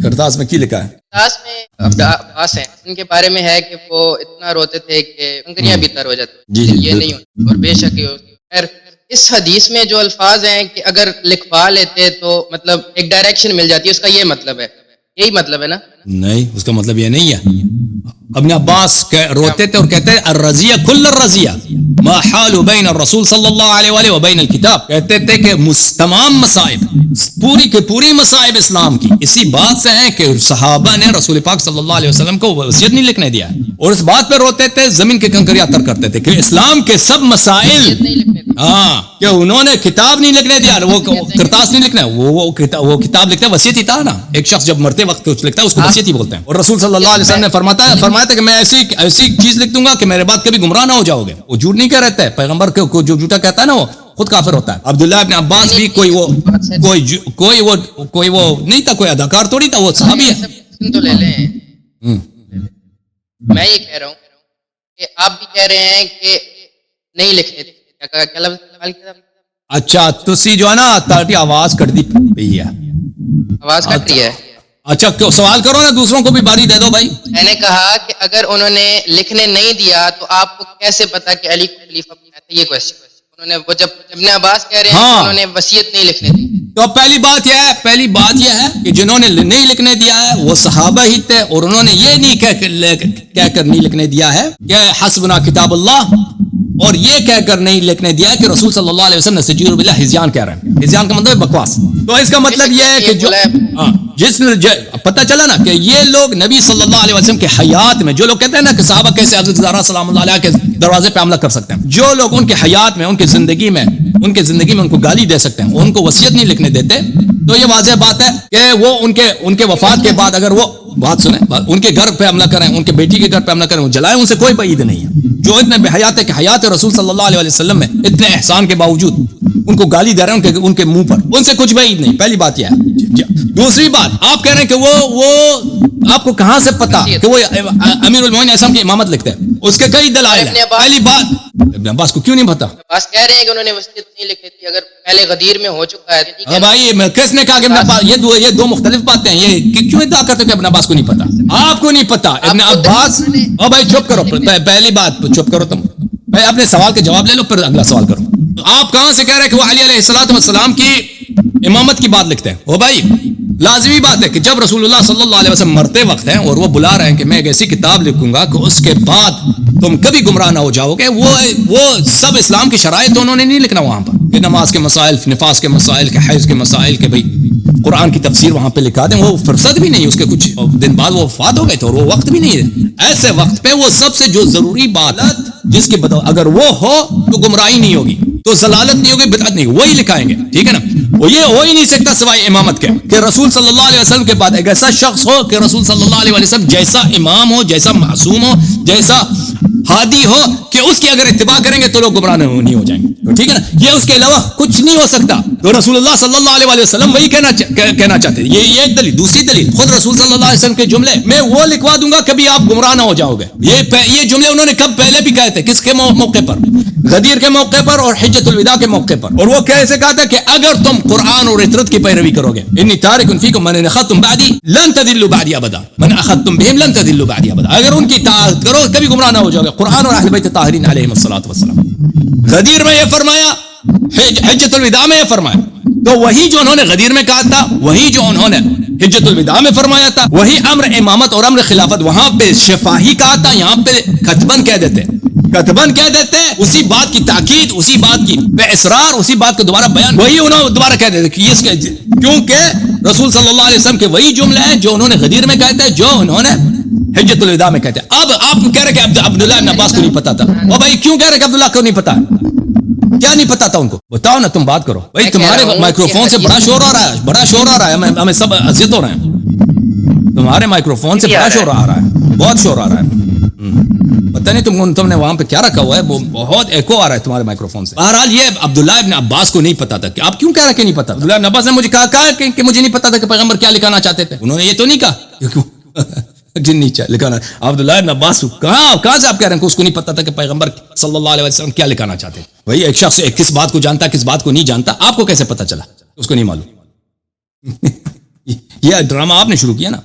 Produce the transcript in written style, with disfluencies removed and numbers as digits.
کرتاس میں کی لکھا ہے؟ کرتاس میں عباس ہیں، ان کے بارے میں ہے کہ وہ اتنا روتے تھے کہ کنکریاں بھی تر ہو جاتی، یہ نہیں ہوتا، اور بے شک خیر اس حدیث میں جو الفاظ ہیں کہ اگر لکھوا لیتے تو مطلب ایک ڈائریکشن مل جاتی ہے، اس کا یہ مطلب ہے، یہی مطلب ہے نا؟ نہیں، اس کا مطلب یہ نہیں ہے. ابن عباس روتے تھے اور کہتے ہیں الرزیہ کل الرزیہ ما حال بین الرسول صلی اللہ علیہ وآلہ وبین الکتاب، کہتے تھے کہ تمام مصائب، پوری کے پوری مصائب اسلام کی اسی بات سے ہیں کہ صحابہ نے رسول پاک صلی اللہ علیہ وسلم کو وصیت نہیں لکھنے دیا، اور اس بات پہ روتے تھے، زمین کے کنکریاں تر کرتے تھے کہ اسلام کے سب مسائل، کہ انہوں نے کتاب نہیں لکھنے دیا، وہ کرتاس نہیں لکھنا، وہ کتاب لکھتا ہے، وصیت ہی تھا نا، ایک شخص جب مرتے وقت کچھ لکھتا ہے اس کو وصیت ہی بولتے ہیں. اور رسول صلی اللہ علیہ وسلم نے فرمایا تھا کہ میں ایسی چیز لکھ دوں گا کہ میرے بعد کبھی گمراہ نہ ہو جاؤ گے. وہ جھوٹ نہیں کہہ رہتا ہے، پیغمبر کو جو جھوٹا کہتا ہے نا وہ خود کافر ہوتا ہے. عبداللہ ابن عباس بھی کوئی وہ نہیں تھا، کوئی اداکار تھوڑی تھا، وہ صحابی ہے. تو لے لیں، میں یہ کہہ رہا ہوں کہ آپ بھی کہہ رہے ہیں کہ نہیں لکھنے تھے. اچھا تسی جو ہے نا تاٹی آواز کٹ دی پئی ہے، آواز کٹ رہی ہے. اچھا سوال کرو نا، دوسروں کو بھی باری دے دو بھائی. میں نے کہا کہ اگر انہوں نے لکھنے نہیں دیا تو آپ کو کیسے پتا کہ علی کو خلیفہ بنایا تھا؟ یہ کوشچن انہوں نے، وہ جب ابن عباس کہہ رہے ہیں کہ انہوں نے وصیت نہیں لکھنے دی، تو پہلی بات یہ ہے کہ جنہوں نے نہیں لکھنے دیا ہے وہ صحابہ ہی تھے، اور انہوں نے یہ نہیں کہہ کر نہیں لکھنے دیا ہے کہ حسبنا کتاب اللہ، اور یہ کہہ کر نہیں لکھنے دیا کہ رسول صلی اللہ علیہ وسلم نستجیر باللہ ہزیان کہہ رہے ہیں. ہزیان کا مطلب بکواس. تو اس کا مطلب یہ ہے کہ جو پتہ چلا نا کہ یہ لوگ نبی صلی اللہ علیہ وسلم کے حیات میں، جو لوگ کہتے ہیں نا کہ صحابہ کیسے حضرت زہرا سلام اللہ علیہ کے دروازے پہ حملہ کر سکتے ہیں، جو لوگ ان کے حیات میں، ان کی زندگی میں ان کو گالی دے سکتے ہیں، ان کو وصیت نہیں لکھنے دیتے، تو یہ واضح بات ہے کہ وہ ان کے وفات کے بعد اگر وہ بات سنیں، ان کے گھر پہ حملہ کریں، ان کے بیٹی کے گھر پہ حملہ کریں، وہ جلائیں، ان سے کوئی بعید نہیں ہے. جو اتنے بے حیات ہے کہ حیات رسول صلی اللہ علیہ وسلم میں اتنے احسان کے باوجود ان کو گالی دے رہے ہیں ان کے منہ پر، ان سے کچھ بعید نہیں. پہلی بات یہ ہے. دوسری بات، آپ کہہ رہے ہیں کہ وہ آپ کو کہاں سے پتا کہ وہ امیر المومنین اعصم کی امامت لکھتے ہیں؟ اس کے کئی دلائل ہیں. پہلی بات، ابن عباس کو کیوں نہیں پتا؟ عباس کہہ رہے ہیں کہ انہوں نے وصیت نہیں لکھی تھی، اگر پہلے غدیر میں ہو چکا ہے. ہاں بھائی، کس نے کہا کہ ابن عباس؟ یہ دو مختلف باتیں ہیں. یہ کیوں ادعا کرتے کہ ابن عباس کو نہیں پتا؟ آپ کو نہیں پتا ابن عباس. او بھائی چپ کرو، پہلی بات چپ کرو تم. بھائی اپنے سوال کے جواب لے لو، پھر اگلا سوال کرو. آپ کہاں سے کہہ رہے ہیں کہ وہ علی علیہ الصلوۃ والسلام کی امامت کی بات لکھتے ہیں؟ او بھائی لازمی بات ہے کہ جب رسول اللہ صلی اللہ علیہ وسلم مرتے وقت ہیں اور وہ بلا رہے ہیں کہ میں ایک ایسی کتاب لکھوں گا کہ اس کے بعد تم کبھی گمراہ نہ ہو جاؤ گے، وہ سب اسلام کی شرائط انہوں نے نہیں لکھنا وہاں پر کہ نماز کے مسائل، نفاس کے مسائل، کے حیض کے مسائل، کہ بھائی قرآن کی تفسیر وہاں پہ لکھا دیں. وہ فرصت بھی نہیں، اس کے کچھ دن بعد وہ وفات ہو گئے تھے اور وہ وقت بھی نہیں ہے. ایسے وقت پہ وہ سب سے جو ضروری بات جس کی اگر وہ ہو تو گمراہی نہیں ہوگی، تو ضلالت نہیں ہوگی، بدعت نہیں، وہی لکھائیں گے. ٹھیک ہے نا؟ وہ یہ ہو ہی نہیں سکتا سوائے امامت کے کہ رسول صلی اللہ علیہ وسلم کے بعد ایک ایسا شخص ہو کہ رسول صلی اللہ علیہ وسلم جیسا امام ہو، جیسا معصوم ہو، جیسا ہادی ہو کہ اس کی اگر اتباع کریں گے تو لوگ گمراہ نہیں ہو جائیں گے. تو ٹھیک ہے نا؟ یہ اس کے علاوہ کچھ نہیں ہو سکتا. تو رسول اللہ صلی اللہ علیہ وسلم وہی کہنا چاہتے ہیں. یہ ایک دلیل. دوسری دلیل، خود رسول صلی اللہ علیہ وسلم کے جملے میں وہ لکھوا دوں گا کبھی آپ گمراہ نہ ہو جاؤ گے. یہ جملے انہوں نے کب پہلے بھی کہے تھے، کس کے موقع پر؟ غدیر کے موقع پر اور حجۃ الوداع کے موقع پر. اور وہ کیسے کہا تھا کہ اگر تم قرآن اور اطرت کی پیروی کرو گے، انی تارک فیکم من اخذتم بعدی لن تضلوا بعدی ابدا، من اخذتم بهم لن تضلوا بعدی ابدا. اگر ان کی اطاعت کرو کبھی گمراہ نہ ہو جاؤ گے. قرآن اور اہل بیت طاہرین علیہم الصلوۃ والسلام. غدیر میں یہ فرمایا، حجۃ الوداع میں یہ فرمایا. تو وہی جو انہوں نے غدیر میں کہا تھا، وہی جو انہوں نے حجۃ الوداع میں فرمایا تھا، وہی امر امامت اور امر خلافت وہاں پہ شفاہی کہا تھا، یہاں پہ کتباً کہہ دیتے. کتباً کہہ دیتے، اسی بات کی تاکید، اسی بات کی پہ اصرار، اسی بات کو دوبارہ بیان، وہی انہوں دوبارہ کہہ دیتے کہ اس کے، کیونکہ رسول صلی اللہ علیہ وسلم کے وہی جملے ہیں جو انہوں نے غدیر میں کہتے ہیں، جو انہوں نے حجۃ الوداع میں کہتے ہیں. اب آپ کہہ رہے کہ عبداللہ ابن عباس کو نہیں پتا تھا. وہ بھائی کیوں کہہ رہے کہ عبداللہ کو نہیں پتا؟ کیا نہیں پتا تھا ان کو؟ بتاؤ نا، تم بات کرو بھائی. تمہارے مائکروفون سے بڑا شور آ رہا ہے، بڑا شور آ رہا ہے، ہمیں سب اذیت ہو رہے ہیں. تمہارے مائکروفون سے بڑا شور آ رہا ہے، بہت شور آ رہا ہے. پتہ نہیں تم نے وہاں پہ کیا رکھا ہوا ہے، وہ بہت ایکو آ رہا ہے تمہارے مائکروفون سے. بہرحال یہ عبداللہ ابن عباس کو نہیں پتا تھا. کہ آپ کیوں کہہ رہے کہ نہیں پتا؟ عبداللہ ابن عباس نے مجھے کہا کہ مجھے نہیں پتا تھا کہ پیغمبر کیا لکھانا چاہتے تھے. انہوں نے یہ تو نہیں کہا جن لکھانا. عبداللہ ابن عباس کہاں سے آپ کہہ رہے ہیں کہ اس کو نہیں پتا تھا کہ پیغمبر صلی اللہ علیہ وسلم کیا لکھانا چاہتے ہیں؟ بھائی ایک شخص کس بات کو جانتا کس بات کو نہیں جانتا، آپ کو کیسے پتا چلا اس کو نہیں معلوم؟ یہ ڈرامہ آپ نے شروع کیا نا.